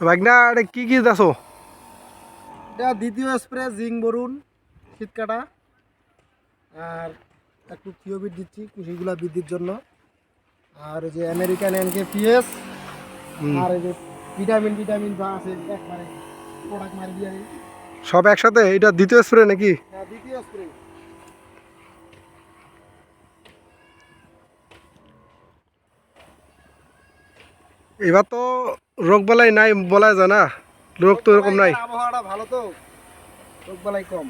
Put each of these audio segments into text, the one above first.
ভাগনা এটা কি কি দাসো? এটা দ্বিতীয় স্প্রে জিঙ্ক বরুন শীত কাটা আর একটু থিওবিট দিচ্ছি কুশিগুলা বৃদ্ধির জন্য আর এই যে আমেরিকান NK-PS আর এই যে ভিটামিন ভিটামিন যা আছে একবারে প্রোডাক্ট মারি দিয়ে সব একসাথে? এটা দ্বিতীয় স্প্রে নাকি? দ্বিতীয় স্প্রে। এবার তো রোগ বালাই নাই বলা যায় না, রোগ তো এরকম নাই। আবহাওয়াটা ভালো তো রোগ বালাই কম।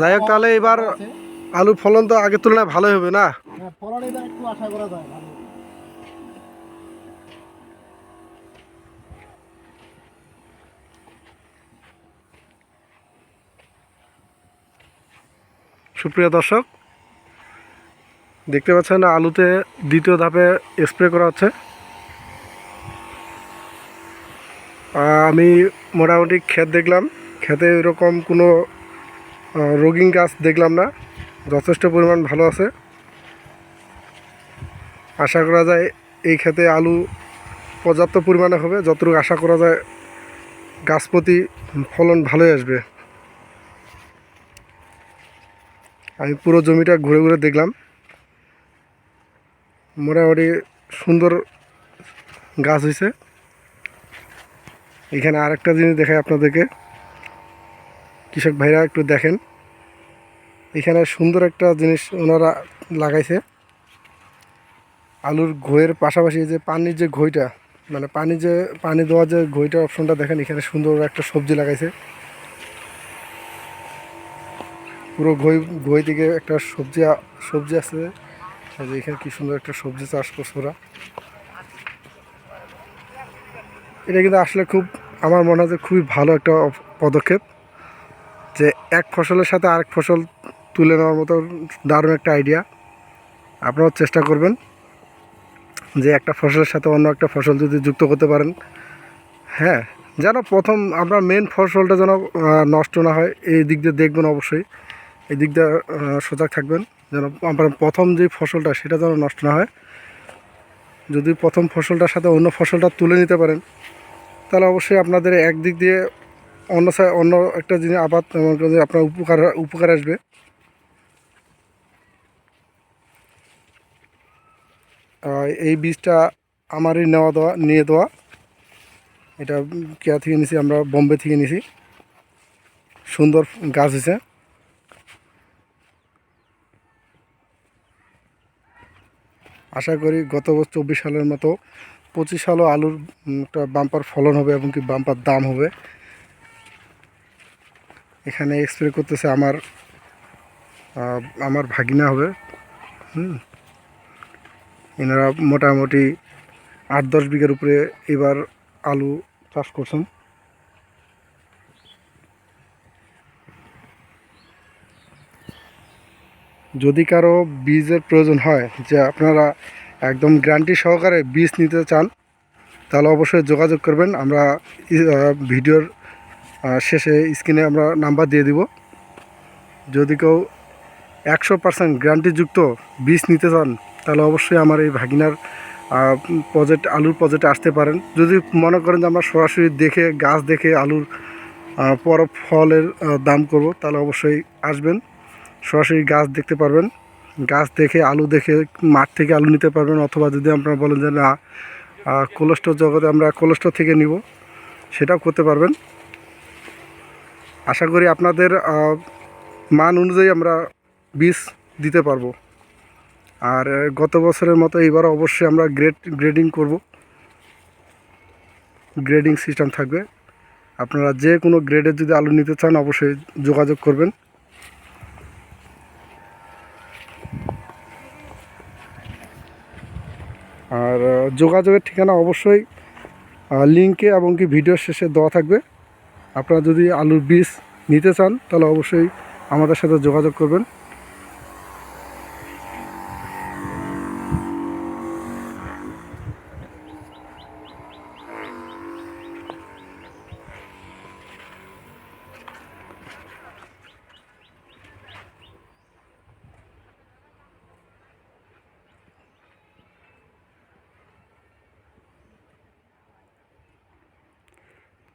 যাই হোক, তাহলে এবার আলুর ফলন তো আগের তুলনায় ভালোই হবে না? হ্যাঁ, ফলন এবার একটু আশা করা যায় ভালো। সুপ্রিয় দর্শক, দেখতে পাচ্ছেন আলুতে দ্বিতীয় ধাপে স্প্রে করা হচ্ছে। আমি মোটামুটি ক্ষেত দেখলাম, ক্ষেতে এরকম কোনো রোগিং গাছ দেখলাম না, যথেষ্ট পরিমাণ ভালো আছে। আশা করা যায় এই ক্ষেতে আলু পর্যাপ্ত পরিমাণে হবে, যতটুকু আশা করা যায় গাছ প্রতি ফলন ভালোই আসবে। আমি পুরো জমিটা ঘুরে ঘুরে দেখলাম, মোটামুটি সুন্দর গাছ হয়েছে। এখানে আরেকটা জিনিস দেখাই আপনাদেরকে, কৃষক ভাইরা একটু দেখেন, এখানে সুন্দর একটা জিনিস ওনারা লাগাইছে। আলুর ঘইয়ের পাশাপাশি যে পানির যে ঘইটা, মানে পানি দেওয়ার যে ঘইটা অপশনটা দেখেন, এখানে সুন্দর একটা সবজি লাগাইছে। পুরো ঘই থেকে একটা সবজি আছে, এখানে কি সুন্দর একটা সবজি চাষ করছে ওরা। এটা কিন্তু আসলে খুব, আমার মনে হয় যে খুবই ভালো একটা পদক্ষেপ, যে এক ফসলের সাথে আরেক ফসল তুলে নেওয়ার মতো দারুণ একটা আইডিয়া। আপনারাও চেষ্টা করবেন যে একটা ফসলের সাথে অন্য একটা ফসল যদি যুক্ত করতে পারেন, হ্যাঁ, যেন প্রথম আমরা মেন ফসলটা যেন নষ্ট না হয়, এই দিক দিয়ে দেখবেন অবশ্যই, এই দিক দিয়ে সজাগ থাকবেন যেন আমরা প্রথম যে ফসলটা সেটা যেন নষ্ট না হয়। যদি প্রথম ফসলটার সাথে অন্য ফসলটা তুলে নিতে পারেন, তাহলে অবশ্যই আপনাদের একদিক দিয়ে অন্য একটা জিনিস আবাদ আপনার উপকার আসবে। এই বীজটা আমারই নিয়ে দেওয়া, এটা কেয়া থেকে নিছি, আমরা বোম্বে থেকে নিছি। সুন্দর গাছ হয়েছে। আশা করি গত বছর 24 সালের মতো 25 সালও আলুর একটা বাম্পার ফলন হবে এবং কি বাম্পার দাম হবে। এখানে স্প্রে করতেছে আমার ভাগিনা হবে। এনারা মোটামুটি 8-10 বিঘার উপরে এবার আলু চাষ করছেন। যদি কারো বীজের প্রয়োজন হয়, যে আপনারা একদম গ্যারান্টি সহকারে বীজ নিতে চান, তাহলে অবশ্যই যোগাযোগ করবেন। আমরা ভিডিওর শেষে স্ক্রিনে আমরা নাম্বার দিয়ে দিব। যদি কেউ 100% গ্যারান্টিযুক্ত বীজ নিতে চান, তাহলে অবশ্যই আমার এই ভাগিনার আলুর প্রজেক্টে আসতে পারেন। যদি মনে করেন যে আমরা সরাসরি দেখে গাছ দেখে আলুর পর ফলের দাম করব, তাহলে অবশ্যই আসবেন, সরাসরি গাছ দেখতে পারবেন, গাছ দেখে আলু দেখে মাঠ থেকে আলু নিতে পারবেন। অথবা যদি আপনারা বলেন যে না কোল্ড স্টোর জগতে আমরা কোল্ড স্টোর থেকে নিব, সেটাও করতে পারবেন। আশা করি আপনাদের মান অনুযায়ী আমরা বীজ দিতে পারবো। আর গত বছরের মতো এবার অবশ্যই আমরা গ্রেডিং করব, গ্রেডিং সিস্টেম থাকবে। আপনারা যে কোনো গ্রেডের যদি আলু নিতে চান, অবশ্যই যোগাযোগ করবেন। আর যোগাযোগের ঠিকানা অবশ্যই লিঙ্কে এবং কি ভিডিওর শেষে দেওয়া থাকবে। আপনারা যদি আলুর বীজ নিতে চান, তাহলে অবশ্যই আমাদের সাথে যোগাযোগ করবেন।